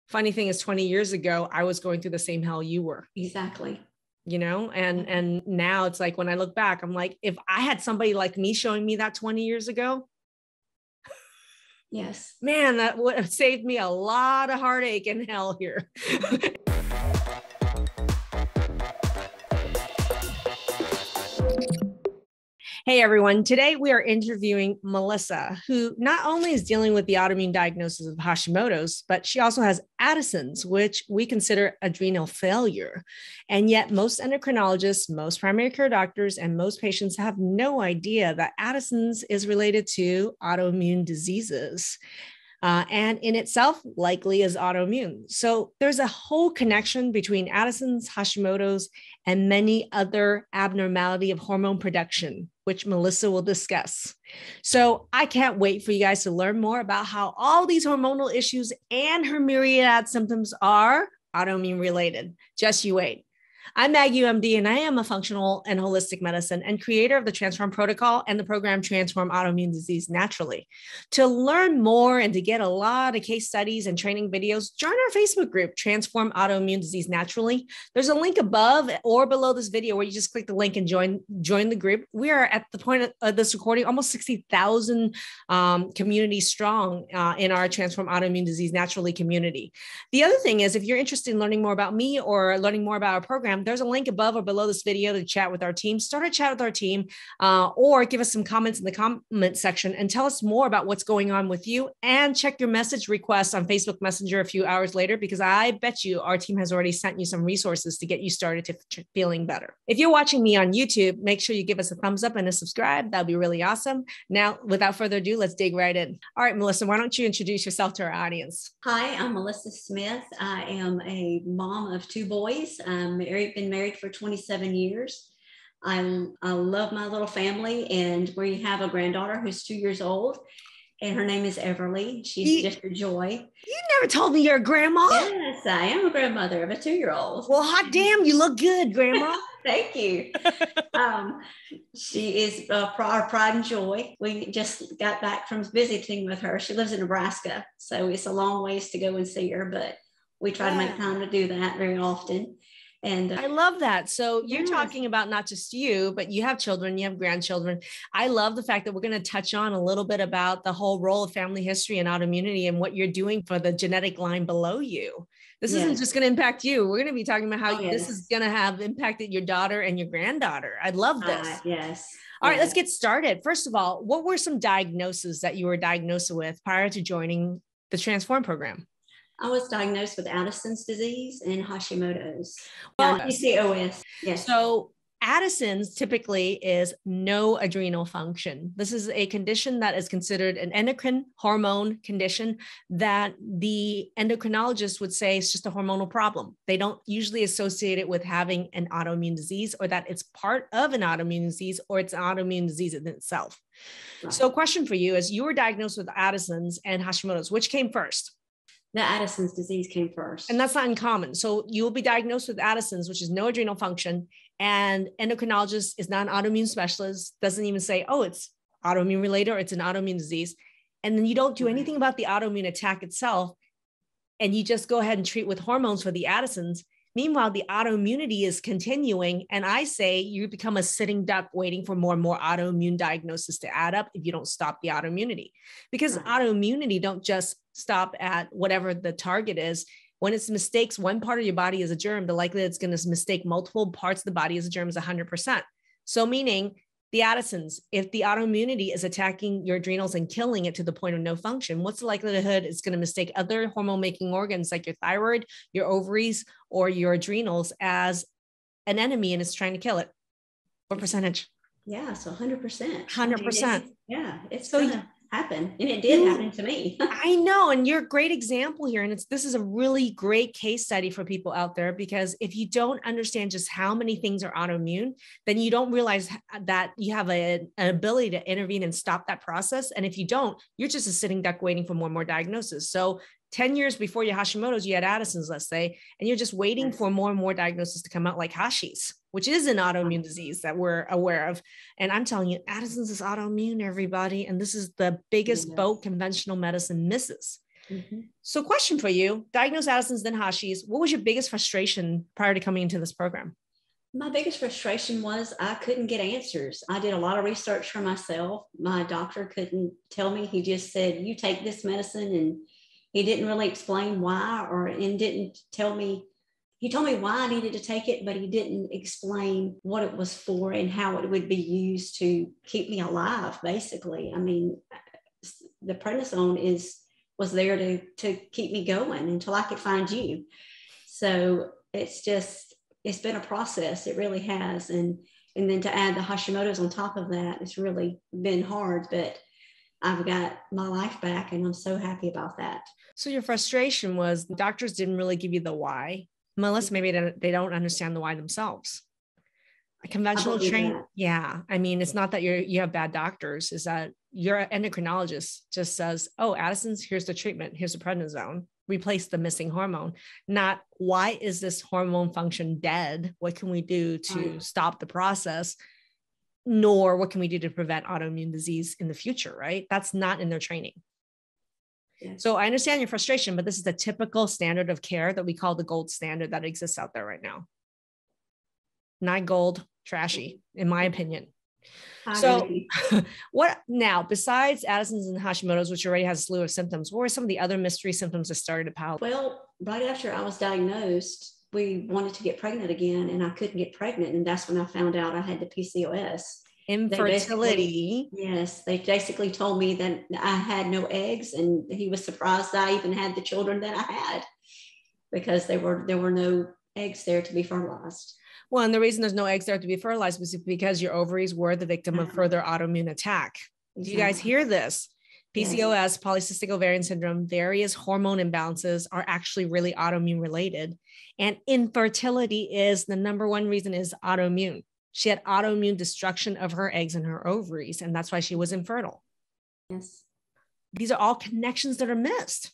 Funny thing is 20 years ago, I was going through the same hell you were. Exactly. You know, and now it's like, when I look back, I'm like, if I had somebody like me showing me that 20 years ago, yes, man, that would have saved me a lot of heartache and hell here. Hey everyone, today we are interviewing Melissa, who not only is dealing with the autoimmune diagnosis of Hashimoto's, but she also has Addison's, which we consider adrenal failure. And yet most endocrinologists, most primary care doctors, and most patients have no idea that Addison's is related to autoimmune diseases. And in itself likely is autoimmune. So there's a whole connection between Addison's, Hashimoto's, and many other abnormality of hormone production, which Melissa will discuss. So I can't wait for you guys to learn more about how all these hormonal issues and her myriad symptoms are autoimmune related. Just you wait. I'm Maggie, MD, and I am a functional and holistic medicine and creator of the Transform Protocol and the program Transform Autoimmune Disease Naturally. To learn more and to get a lot of case studies and training videos, join our Facebook group, Transform Autoimmune Disease Naturally. There's a link above or below this video where you just click the link and join the group. We are at the point of this recording, almost 60,000 communities strong in our Transform Autoimmune Disease Naturally community. The other thing is, if you're interested in learning more about me or learning more about our program, there's a link above or below this video to chat with our team. Start a chat with our team or give us some comments in the comment section and tell us more about what's going on with you, and check your message requests on Facebook Messenger a few hours later, because I bet you our team has already sent you some resources to get you started to feeling better. If you're watching me on YouTube, make sure you give us a thumbs up and a subscribe. That'd be really awesome. Now, without further ado, let's dig right in. All right, Melissa, why don't you introduce yourself to our audience? Hi, I'm Melissa Smith. I am a mom of 2 boys. I'm been married for 27 years. I love my little family, and we have a granddaughter who's 2 years old, and her name is Everly. She's just a joy. You never told me you're a grandma. Yes, I am a grandmother of a 2-year-old. Well, hot damn, you look good, Grandma. Thank you. She is our pride and joy. We just got back from visiting with her. She lives in Nebraska, so it's a long ways to go and see her, but we try to make time to do that very often. And I love that. So you're talking about not just you, but you have children, you have grandchildren. I love the fact that we're going to touch on a little bit about the whole role of family history and autoimmunity and what you're doing for the genetic line below you. This isn't just going to impact you. We're going to be talking about how this is going to have impacted your daughter and your granddaughter. I love this. Yes. All right, let's get started. First of all, what were some diagnoses that you were diagnosed with prior to joining the Transform program? I was diagnosed with Addison's disease and Hashimoto's. PCOS. Yes. So Addison's typically is no adrenal function. This is a condition that is considered an endocrine hormone condition that the endocrinologist would say is just a hormonal problem. They don't usually associate it with having an autoimmune disease, or that it's part of an autoimmune disease, or it's an autoimmune disease in itself. Right. So a question for you is, you were diagnosed with Addison's and Hashimoto's. Which came first? The Addison's disease came first. And that's not uncommon. So you'll be diagnosed with Addison's, which is no adrenal function. And endocrinologist is not an autoimmune specialist, doesn't even say, oh, it's autoimmune related or it's an autoimmune disease. And then you don't do anything about the autoimmune attack itself. And you just go ahead and treat with hormones for the Addison's. Meanwhile, the autoimmunity is continuing. And I say you become a sitting duck waiting for more and more autoimmune diagnosis to add up if you don't stop the autoimmunity. Because autoimmunity don't just stop at whatever the target is. When it's mistakes one part of your body as a germ, the likelihood it's going to mistake multiple parts of the body as a germ is 100%. So meaning the Addison's, if the autoimmunity is attacking your adrenals and killing it to the point of no function, what's the likelihood it's going to mistake other hormone making organs like your thyroid, your ovaries, or your adrenals as an enemy and it's trying to kill it? What percentage? Yeah, so 100%. 100%. Yeah, it's so gonna happen, and it did happen to me. I know, and you're a great example here, and this is a really great case study for people out there, because if you don't understand just how many things are autoimmune, then you don't realize that you have an ability to intervene and stop that process. And if you don't, you're just a sitting duck waiting for more and more diagnosis. So 10 years before your Hashimoto's, you had Addison's, let's say, and you're just waiting for more and more diagnoses to come out, like Hashi's, which is an autoimmune disease that we're aware of. And I'm telling you, Addison's is autoimmune, everybody. And this is the biggest boat conventional medicine misses. So question for you, diagnosed Addison's, then Hashi's. What was your biggest frustration prior to coming into this program? My biggest frustration was I couldn't get answers. I did a lot of research for myself. My doctor couldn't tell me. He just said, you take this medicine, and he didn't really explain why, and didn't tell me. He told me why I needed to take it, but he didn't explain what it was for and how it would be used to keep me alive, basically. I mean, the prednisone was there to keep me going until I could find you. So it's been a process. It really has. And then to add the Hashimoto's on top of that, it's really been hard, but I've got my life back, and I'm so happy about that. So your frustration was the doctors didn't really give you the why. Melissa, maybe they don't understand the why themselves. A conventional train. Yeah. I mean, it's not that you have bad doctors, is that your endocrinologist just says, oh, Addison's, here's the treatment. Here's the prednisone. Replace the missing hormone. Not why is this hormone function dead? What can we do to stop the process? Nor what can we do to prevent autoimmune disease in the future, right? That's not in their training. Yes. So I understand your frustration, but this is the typical standard of care that we call the gold standard that exists out there right now. Not gold, trashy, in my opinion. So what now, besides Addison's and Hashimoto's, which already has a slew of symptoms, what were some of the other mystery symptoms that started to pile up? Well, right after I was diagnosed, we wanted to get pregnant again, and I couldn't get pregnant. And that's when I found out I had the PCOS. Infertility. Yes. They basically told me that I had no eggs, and he was surprised I even had the children that I had, because there were no eggs there to be fertilized. Well, and the reason there's no eggs there to be fertilized was because your ovaries were the victim of further autoimmune attack. Exactly. Do you guys hear this? PCOS, yes. Polycystic ovarian syndrome, various hormone imbalances are actually really autoimmune related. And infertility is the number one reason is autoimmune. She had autoimmune destruction of her eggs and her ovaries, and that's why she was infertile. Yes. These are all connections that are missed.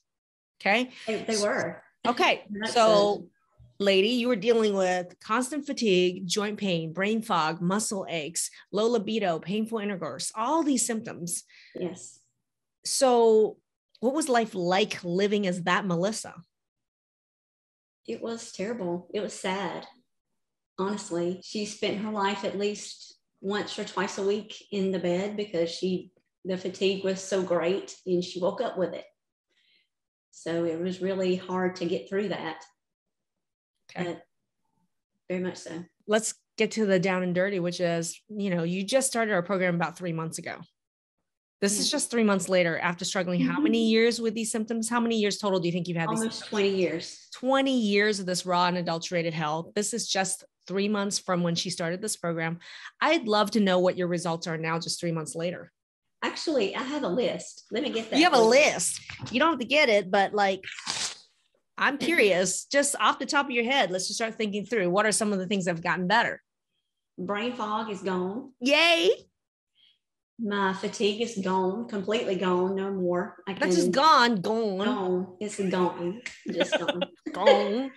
Okay. They were. Okay. So lady, you were dealing with constant fatigue, joint pain, brain fog, muscle aches, low libido, painful intercourse, all these symptoms. Yes. So what was life like living as that Melissa? It was terrible. It was sad. Honestly, she spent her life at least once or twice a week in the bed because the fatigue was so great, and she woke up with it. So it was really hard to get through that. Okay. Very much so. Let's get to the down and dirty, which is, you just started our program about 3 months ago. This is just 3 months later after struggling. How many years with these symptoms? How many years total do you think you've had? Almost 20 years. 20 years of this raw and adulterated hell. This is just 3 months from when she started this program. I'd love to know what your results are now, just 3 months later. Actually, I have a list. Let me get that. You have a list. You don't have to get it, but I'm curious, just off the top of your head, let's just start thinking through what are some of the things that have gotten better. Brain fog is gone. Yay. My fatigue is gone, completely gone, no more. That's just gone. It's gone, just gone. Gone.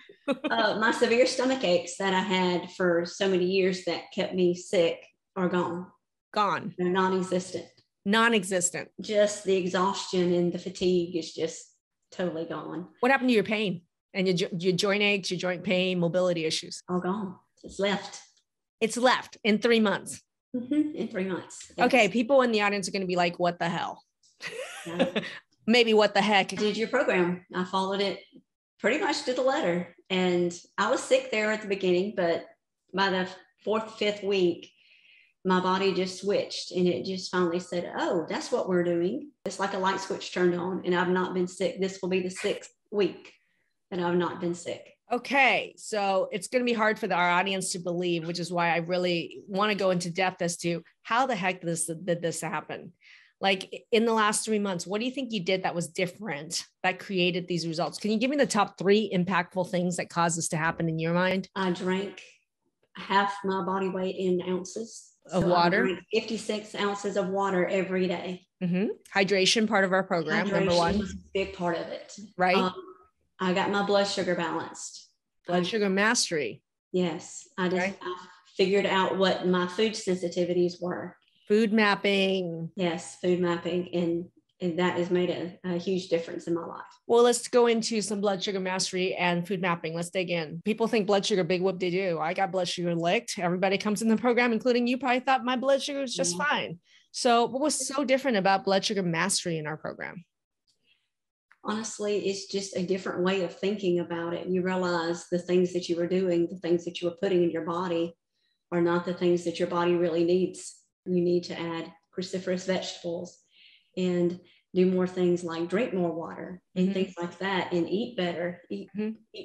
My severe stomach aches that I had for so many years that kept me sick are gone. Gone. They're non-existent. Non-existent. Just the exhaustion and the fatigue is just totally gone. What happened to your pain and your joint aches, your joint pain, mobility issues? All gone. It's left. It's left in 3 months. In 3 months. Yes. Okay. People in the audience are going to be like, what the hell? Yeah. Maybe what the heck? I did your program. I followed it pretty much to the letter. And I was sick there at the beginning, but by the 4th, 5th week, my body just switched, and it just finally said, oh, that's what we're doing. It's like a light switch turned on, and I've not been sick. This will be the 6th week that I've not been sick. Okay. So it's going to be hard for our audience to believe, which is why I really want to go into depth as to how the heck did this happen? Like in the last 3 months, what do you think you did that was different that created these results? Can you give me the top 3 impactful things that caused this to happen in your mind? I drank half my body weight in ounces of water. I drank 56 ounces of water every day. Mm-hmm. Hydration, part of our program. Number 1 was a big part of it. Right. I got my blood sugar balanced. Blood sugar mastery. Yes. I figured out what my food sensitivities were. Food mapping. Yes, food mapping. And And that has made a huge difference in my life. Well, let's go into some blood sugar mastery and food mapping. Let's dig in. People think blood sugar, big whoop de doo. I got blood sugar licked. Everybody comes in the program, including you, probably thought my blood sugar was just fine. So what was so different about blood sugar mastery in our program? Honestly, it's just a different way of thinking about it. You realize the things that you were doing, the things that you were putting in your body are not the things that your body really needs. You need to add cruciferous vegetables and do more things like drink more water and things like that, and eat better, eat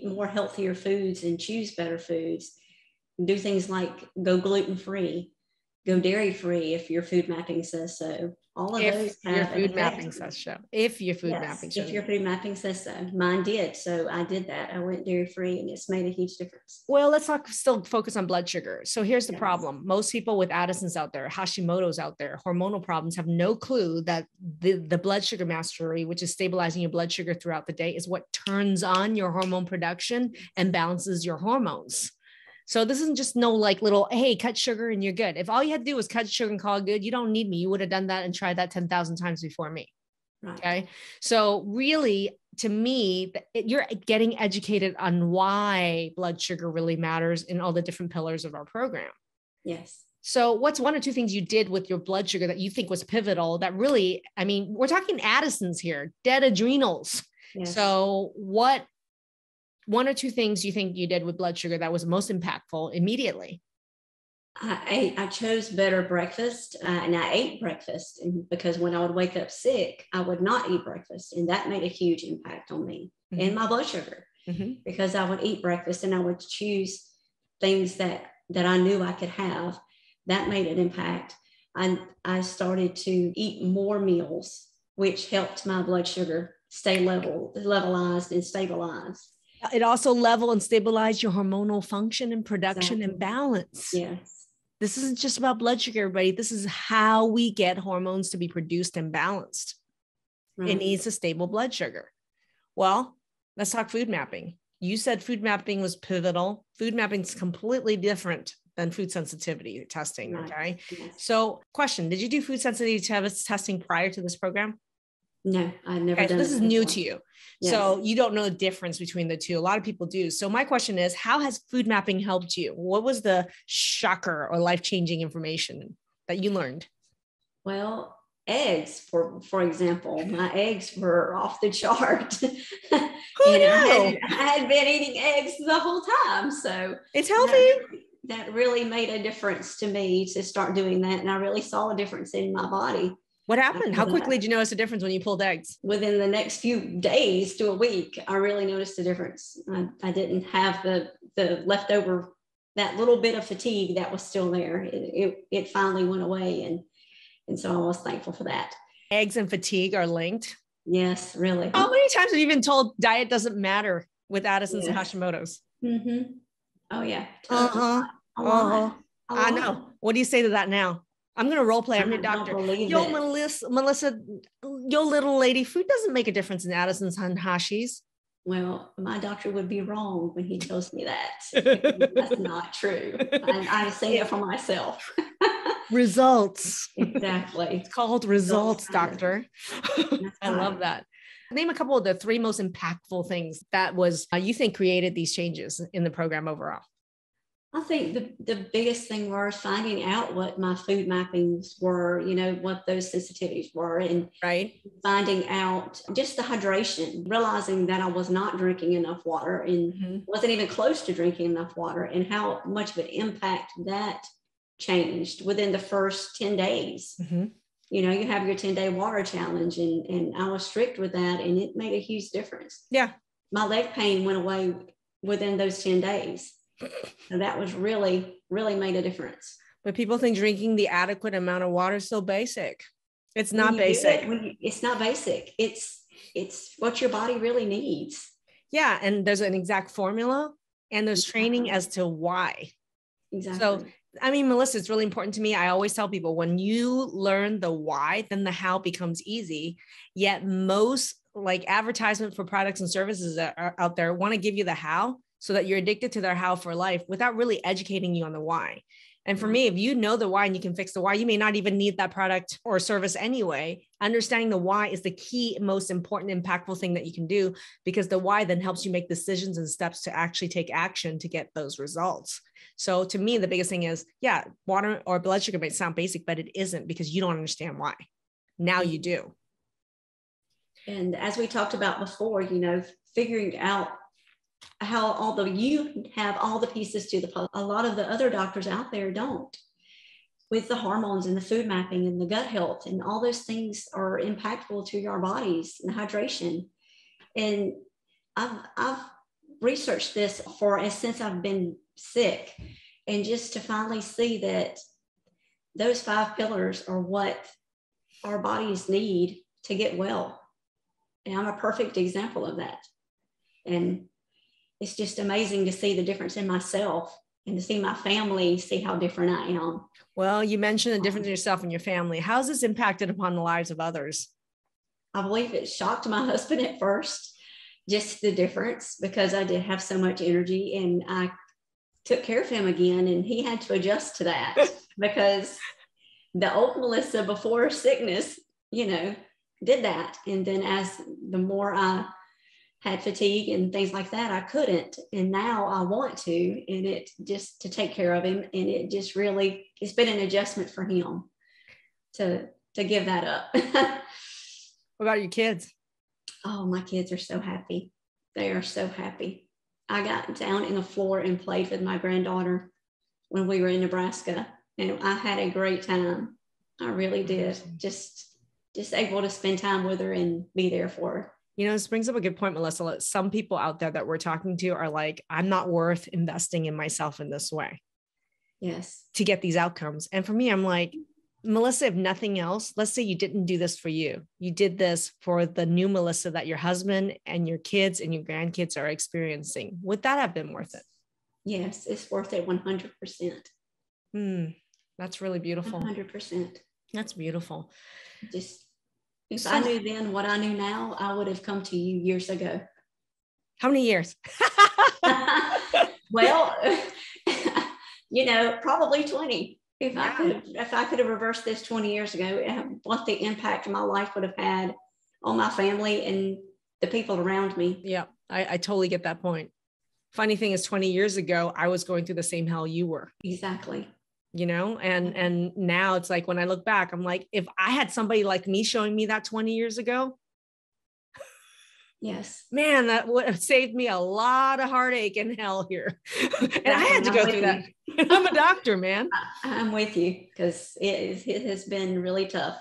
more healthier foods and choose better foods. Do things like go gluten-free, go dairy-free if your food mapping says so. All of those have your food mapping says so. If your food mapping says so. If your food mapping says so. Mine did. So I did that. I went dairy-free and it's made a huge difference. Well, let's still focus on blood sugar. So here's the problem. Most people with Addison's out there, Hashimoto's out there, hormonal problems have no clue that the blood sugar mastery, which is stabilizing your blood sugar throughout the day, is what turns on your hormone production and balances your hormones. So this isn't just no like little, hey, cut sugar and you're good. If all you had to do was cut sugar and call it good, you don't need me. You would have done that and tried that 10,000 times before me. Right. Okay. So really, to me, you're getting educated on why blood sugar really matters in all the different pillars of our program. Yes. So what's one or two things you did with your blood sugar that you think was pivotal that really, I mean, we're talking Addison's here, dead adrenals. Yes. So what one or two things you think you did with blood sugar that was most impactful immediately? I chose better breakfast and I ate breakfast, and because when I would wake up sick, I would not eat breakfast. And that made a huge impact on me and my blood sugar because I would eat breakfast and I would choose things that I knew I could have. That made an impact. I started to eat more meals, which helped my blood sugar stay levelized and stabilized. It also level and stabilize your hormonal function and production and balance. Yes. This isn't just about blood sugar, everybody. This is how we get hormones to be produced and balanced. Right. It needs a stable blood sugar. Well, let's talk food mapping. You said food mapping was pivotal. Food mapping is completely different than food sensitivity testing. Right. Okay. Yes. So question, did you do food sensitivity testing prior to this program? No, I've never done. So this is new to you. Yes. So you don't know the difference between the two. A lot of people do. So my question is, how has food mapping helped you? What was the shocker or life-changing information that you learned? Well, eggs, for example, my eggs were off the chart. And I had been eating eggs the whole time. So it's healthy. That really made a difference to me to start doing that. And I really saw a difference in my body. What happened? How quickly did you notice a difference when you pulled eggs? Within the next few days to a week, I really noticed a difference. I didn't have the leftover, that little bit of fatigue that was still there. It finally went away. And so I was thankful for that. Eggs and fatigue are linked. Yes, really. How many times have you been told diet doesn't matter with Addison's and Hashimoto's? Mm-hmm. Oh, yeah. I know. What do you say to that now? I'm going to role play. I'm your doctor. Yo, Melissa, yo, little lady, food doesn't make a difference in Addison's and Hashi's. Well, my doctor would be wrong when he tells me that. That's not true. I'm saying it for myself. Results. Exactly. It's called results, doctor. I love that. Name a couple of the three most impactful things that was you think created these changes in the program overall. I think the biggest thing was finding out what my food mappings were, what those sensitivities were, and finding out just the hydration, realizing that I was not drinking enough water and wasn't even close to drinking enough water, and how much of an impact that changed within the first 10 days. You have your 10-day water challenge, and I was strict with that, and it made a huge difference. Yeah. My leg pain went away within those 10 days. And that was really, really made a difference. But people think drinking the adequate amount of water is so basic. It's not basic. It's not basic. It's what your body really needs. Yeah. And there's an exact formula and there's training as to why. Exactly. So, I mean, Melissa, it's really important to me. I always tell people when you learn the why, then the how becomes easy. Yet most like advertisement for products and services that are out there want to give you the how, so that you're addicted to their how for life without really educating you on the why. And for me, if you know the why and you can fix the why, you may not even need that product or service anyway. Understanding the why is the key, most important, impactful thing that you can do, because the why then helps you make decisions and steps to actually take action to get those results. So to me, the biggest thing is, yeah, water or blood sugar may sound basic, but it isn't, because you don't understand why. Now you do. And as we talked about before, figuring out how although you have all the pieces to the puzzle, a lot of the other doctors out there don't, with the hormones and the food mapping and the gut health, and all those things are impactful to your bodies, and hydration. And I've researched this since I've been sick, and just to finally see that those 5 pillars are what our bodies need to get well. And I'm a perfect example of that. And it's just amazing to see the difference in myself and to see my family, see how different I am. Well, you mentioned the difference in yourself and your family. How's this impacted upon the lives of others? I believe it shocked my husband at first, just the difference, because I did have so much energy, and I took care of him again, and he had to adjust to that because the old Melissa before sickness, did that. And then as the more I had fatigue and things like that, I couldn't. And now I want to, and it just to take care of him. And it just really, it's been an adjustment for him to give that up. What about your kids? Oh, my kids are so happy. They are so happy. I got down in the floor and played with my granddaughter when we were in Nebraska, and I had a great time. I really did. Just able to spend time with her and be there for her. This brings up a good point, Melissa. Some people out there that we're talking to are like, I'm not worth investing in myself in this way. Yes. To get these outcomes. And for me, I'm like, Melissa, if nothing else, let's say you didn't do this for you. You did this for the new Melissa that your husband and your kids and your grandkids are experiencing. Would that have been worth it? Yes, it's worth it 100%. That's really beautiful. 100%. That's beautiful. If I knew then what I knew now, I would have come to you years ago. How many years? Well, probably 20. If I could have reversed this 20 years ago, what the impact my life would have had on my family and the people around me. Yeah, I totally get that point. Funny thing is, 20 years ago, I was going through the same hell you were. Exactly. And now it's like, when I look back, I'm like, if I had somebody like me showing me that 20 years ago, yes, man, that would have saved me a lot of heartache and hell here. And I had to go through that. I'm a doctor, man. I'm with you, because it has been really tough,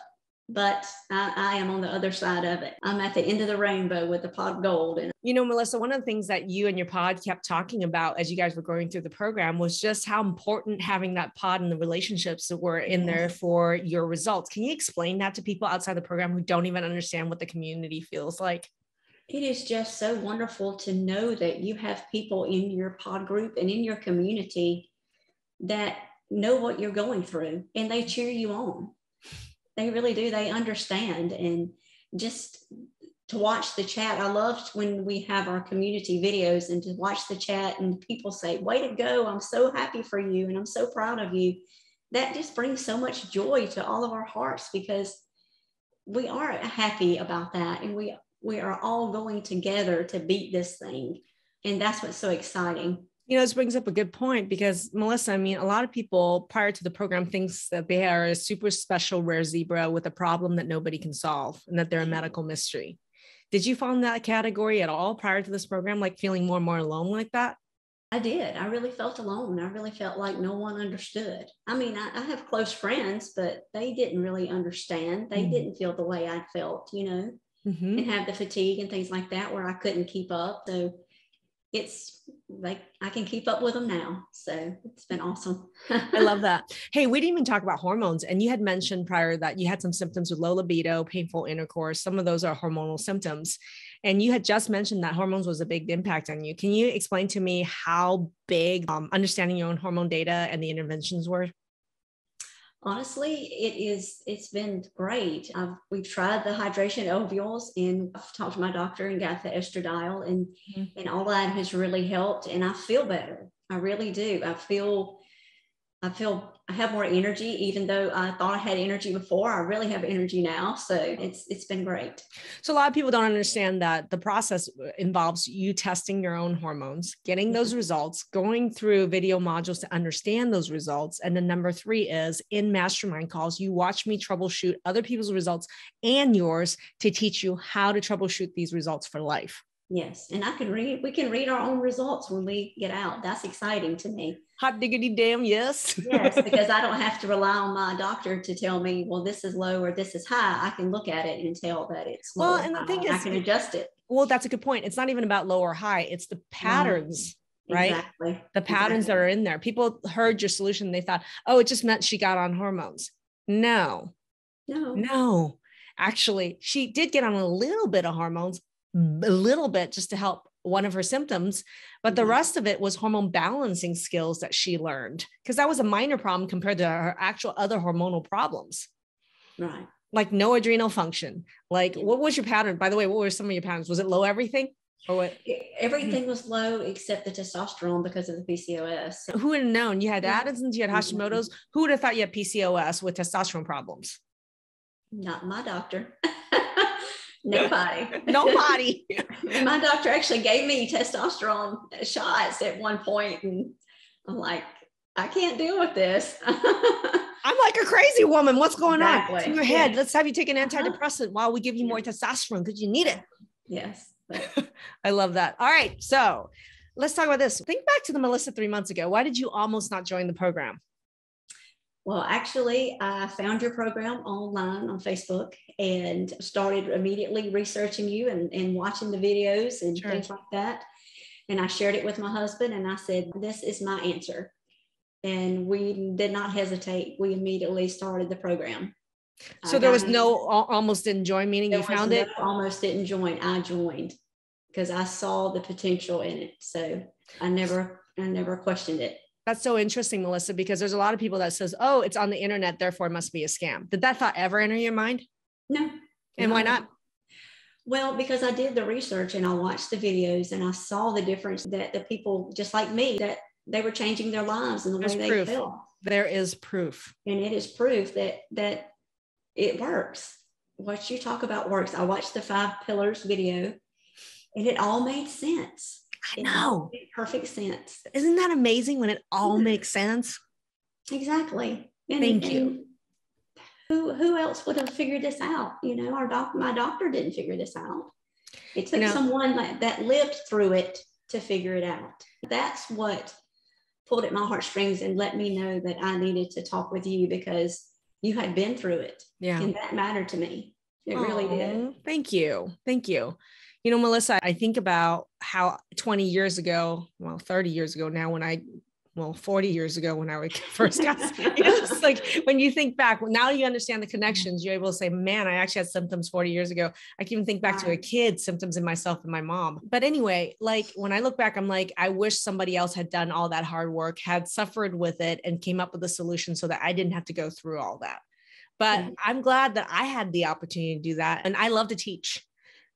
but I am on the other side of it. I'm at the end of the rainbow with the pot of gold. And Melissa, one of the things that you and your pod kept talking about as you guys were going through the program was just how important having that pod and the relationships that were in there for your results. Can you explain that to people outside the program who don't even understand what the community feels like? It is just so wonderful to know that you have people in your pod group and in your community that know what you're going through, and they cheer you on. They really do. They understand. And just to watch the chat, I loved when we have our community videos and to watch the chat and people say, way to go, I'm so happy for you and I'm so proud of you. That just brings so much joy to all of our hearts, because we are happy about that, and we are all going together to beat this thing. And that's what's so exciting. This brings up a good point, because Melissa, a lot of people prior to the program thinks that they are a super special rare zebra with a problem that nobody can solve, and that they're a medical mystery. Did you fall in that category at all prior to this program, like feeling more and more alone like that? I did. I really felt alone. I really felt like no one understood. I have close friends, but they didn't really understand. They didn't feel the way I felt, and have the fatigue and things like that where I couldn't keep up. So it's like I can keep up with them now. So it's been awesome. I love that. Hey, we didn't even talk about hormones. And you had mentioned prior that you had some symptoms with low libido, painful intercourse. Some of those are hormonal symptoms. And you had just mentioned that hormones was a big impact on you. Can you explain to me how big understanding your own hormone data and the interventions were? Honestly, it's been great. We've tried the hydration ovules, and I've talked to my doctor and got the estradiol, and all that has really helped. And I feel better. I really do. I feel I have more energy, even though I thought I had energy before. I really have energy now. So it's been great. So a lot of people don't understand that the process involves you testing your own hormones, getting those results, going through video modules to understand those results. And then number 3 is in mastermind calls, you watch me troubleshoot other people's results and yours to teach you how to troubleshoot these results for life. Yes. And we can read our own results when we get out. That's exciting to me. Hot diggity damn, yes. Yes, because I don't have to rely on my doctor to tell me, well, this is low or this is high. I can look at it and tell that it's low. Well, and the thing is, I can adjust it. Well, that's a good point. It's not even about low or high. It's the patterns, right? Exactly. The patterns that are in there. People heard your solution. They thought, oh, it just meant she got on hormones. No. Actually, she did get on a little bit of hormones, a little bit just to help one of her symptoms, but the rest of it was hormone balancing skills that she learned, because that was a minor problem compared to her actual other hormonal problems. Right. Like no adrenal function. Like, what was your pattern? By the way, what were some of your patterns? Was it low everything? Or what? Everything was low except the testosterone because of the PCOS. Who would have known? You had Addison's, you had Hashimoto's. Who would have thought you had PCOS with testosterone problems? Not my doctor. Nobody. My doctor actually gave me testosterone shots at one point, and I'm like, I can't deal with this. I'm like a crazy woman. What's going on? It's in your head. Yeah. Let's have you take an antidepressant while we give you more testosterone because you need it. Yes. I love that. All right. So let's talk about this. Think back to the Melissa 3 months ago. Why did you almost not join the program? Well, actually, I found your program online on Facebook and started immediately researching you and watching the videos and things like that. And I shared it with my husband and I said, this is my answer. And we did not hesitate. We immediately started the program. So there was no almost didn't join, meaning you found it? Almost didn't join. I joined because I saw the potential in it. So I never questioned it. That's so interesting, Melissa, because there's a lot of people that says, oh, it's on the internet, therefore it must be a scam. Did that thought ever enter your mind? No. And why not? Well, because I did the research and I watched the videos and I saw the difference that the people just like me, that they were changing their lives and the way they felt. There is proof. And it is proof that it works. What you talk about works. I watched the 5 pillars video and it all made sense. I know. It made perfect sense. Isn't that amazing when it all makes sense? Exactly. Thank you. Who else would have figured this out? You know, my doctor didn't figure this out. It took someone that lived through it to figure it out. That's what pulled at my heartstrings and let me know that I needed to talk with you because you had been through it. Yeah. And that mattered to me. It really did. Thank you. Thank you. You know, Melissa, I think about how 20 years ago, 30 years ago now 40 years ago when I first got, it's like when you think back, now you understand the connections, you're able to say, man, I actually had symptoms 40 years ago. I can even think back to a kid, symptoms in myself and my mom. But anyway, like when I look back, I'm like, I wish somebody else had done all that hard work, had suffered with it and came up with a solution so that I didn't have to go through all that. But I'm glad that I had the opportunity to do that. And I love to teach.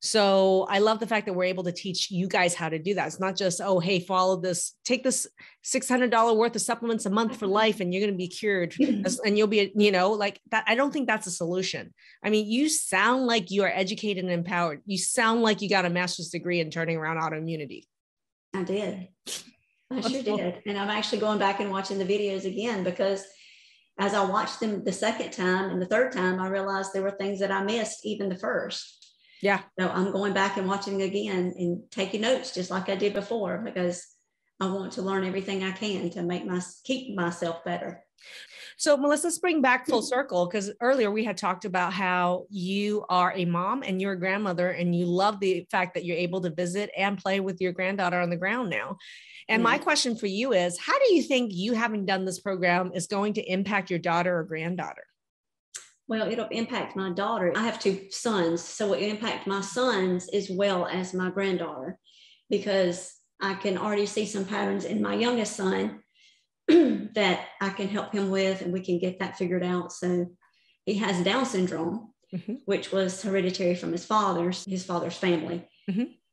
So I love the fact that we're able to teach you guys how to do that. It's not just, oh, hey, follow this, take this $600 worth of supplements a month for life and you're going to be cured and you'll be, like that. I don't think that's a solution. I mean, you sound like you are educated and empowered. You sound like you got a master's degree in turning around autoimmunity. I did. I sure did. And I'm actually going back and watching the videos again because as I watched them the second time and the third time, I realized there were things that I missed even the first. Yeah. So I'm going back and watching again and taking notes just like I did before because I want to learn everything I can to keep myself better. So Melissa, let's bring back full circle because earlier we had talked about how you are a mom and you're a grandmother and you love the fact that you're able to visit and play with your granddaughter on the ground now. And my question for you is, how do you think you having done this program is going to impact your daughter or granddaughter? Well, it'll impact my daughter. I have 2 sons, so it impact my sons as well as my granddaughter because I can already see some patterns in my youngest son that I can help him with and we can get that figured out. So he has Down syndrome, which was hereditary from his father's family.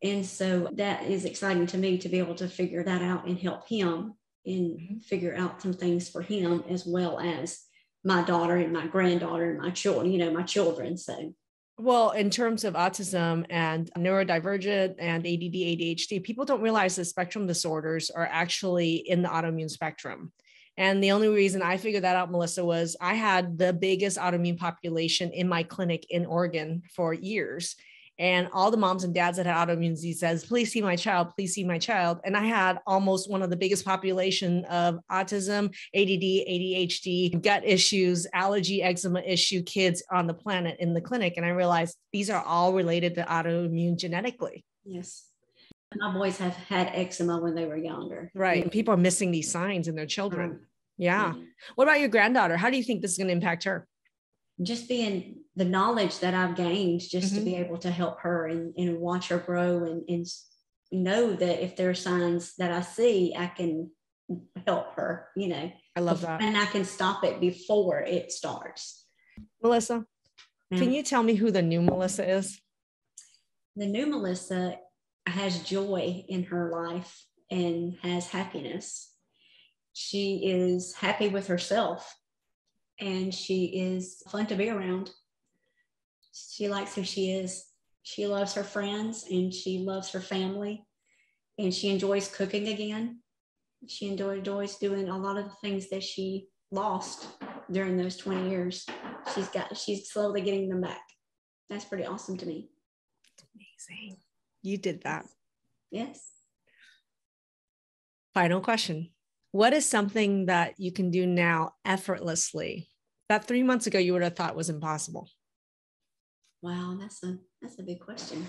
And so that is exciting to me to be able to figure that out and help him and figure out some things for him, as well as my daughter and my granddaughter and my children, my children. So, well, in terms of autism and neurodivergent and ADD, ADHD, people don't realize that spectrum disorders are actually in the autoimmune spectrum. And the only reason I figured that out, Melissa, was I had the biggest autoimmune population in my clinic in Oregon for years. And all the moms and dads that had autoimmune disease says, please see my child, please see my child. And I had almost one of the biggest population of autism, ADD, ADHD, gut issues, allergy, eczema issue kids on the planet in the clinic. And I realized these are all related to autoimmune genetically. Yes. My boys have had eczema when they were younger. Right. Yeah. And people are missing these signs in their children. Yeah. What about your granddaughter? How do you think this is going to impact her? Just being the knowledge that I've gained, just to be able to help her and watch her grow and know that if there are signs that I see, I can help her, I love that. And I can stop it before it starts. Melissa, can you tell me who the new Melissa is? The new Melissa has joy in her life and has happiness. She is happy with herself and she is fun to be around. She likes who she is. She loves her friends and she loves her family and she enjoys cooking again. She enjoys doing a lot of the things that she lost during those 20 years. She's slowly getting them back. That's pretty awesome to me. Amazing. You did that. Yes. Final question. What is something that you can do now effortlessly that 3 months ago you would have thought was impossible? Wow, that's a big question.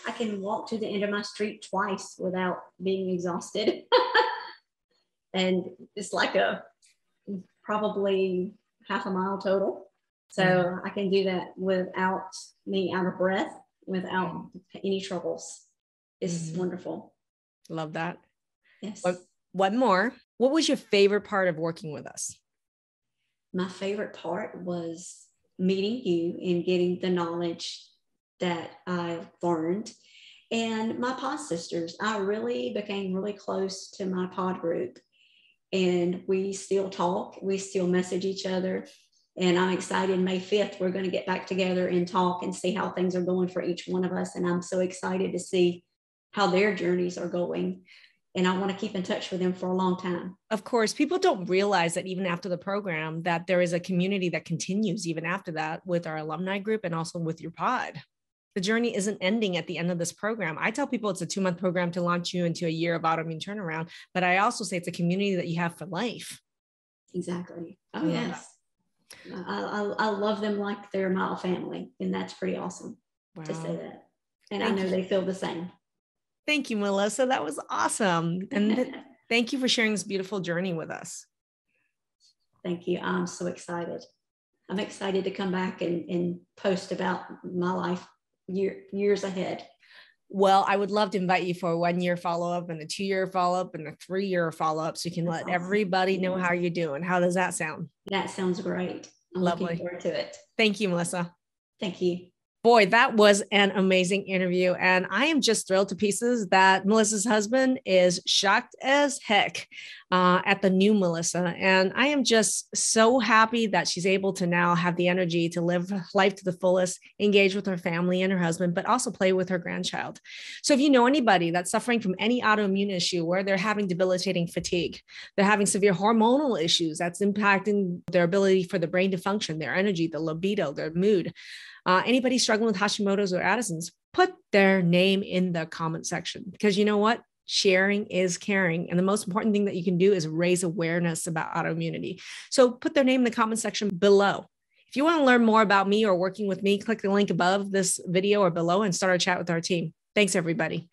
I can walk to the end of my street twice without being exhausted. And it's like probably half a mile total. So I can do that without being out of breath, without any troubles. It's wonderful. Love that. Yes. One more. What was your favorite part of working with us? My favorite part was meeting you and getting the knowledge that I've learned. And my pod sisters, I really became really close to my pod group. And we still talk, we still message each other. And I'm excited. May 5th, we're going to get back together and talk and see how things are going for each one of us. And I'm so excited to see how their journeys are going. And I want to keep in touch with them for a long time. Of course, people don't realize that even after the program, that there is a community that continues even after that with our alumni group and also with your pod. The journey isn't ending at the end of this program. I tell people it's a 2-month program to launch you into a year of autoimmune turnaround, but I also say it's a community that you have for life. Exactly. Oh, yes. I love them like they're my family. And that's pretty awesome to say that. And I know they feel the same. Thank you, Melissa. That was awesome. And thank you for sharing this beautiful journey with us. Thank you. I'm so excited. I'm excited to come back and post about my life years ahead. Well, I would love to invite you for a 1-year follow-up and a 2-year follow-up and a 3-year follow-up so you can let everybody know how you're doing. How does that sound? That sounds great. I'm Lovely. looking forward to it. Thank you, Melissa. Thank you. Boy, that was an amazing interview. And I am just thrilled to pieces that Melissa's husband is shocked as heck at the new Melissa. And I am just so happy that she's able to now have the energy to live life to the fullest, engage with her family and her husband, but also play with her grandchild. So if you know anybody that's suffering from any autoimmune issue where they're having debilitating fatigue, they're having severe hormonal issues that's impacting their ability for the brain to function, their energy, the libido, their mood, anybody struggling with Hashimoto's or Addison's, put their name in the comment section, because you know what? Sharing is caring. And the most important thing that you can do is raise awareness about autoimmunity. So put their name in the comment section below. If you want to learn more about me or working with me, click the link above this video or below and start a chat with our team. Thanks, everybody.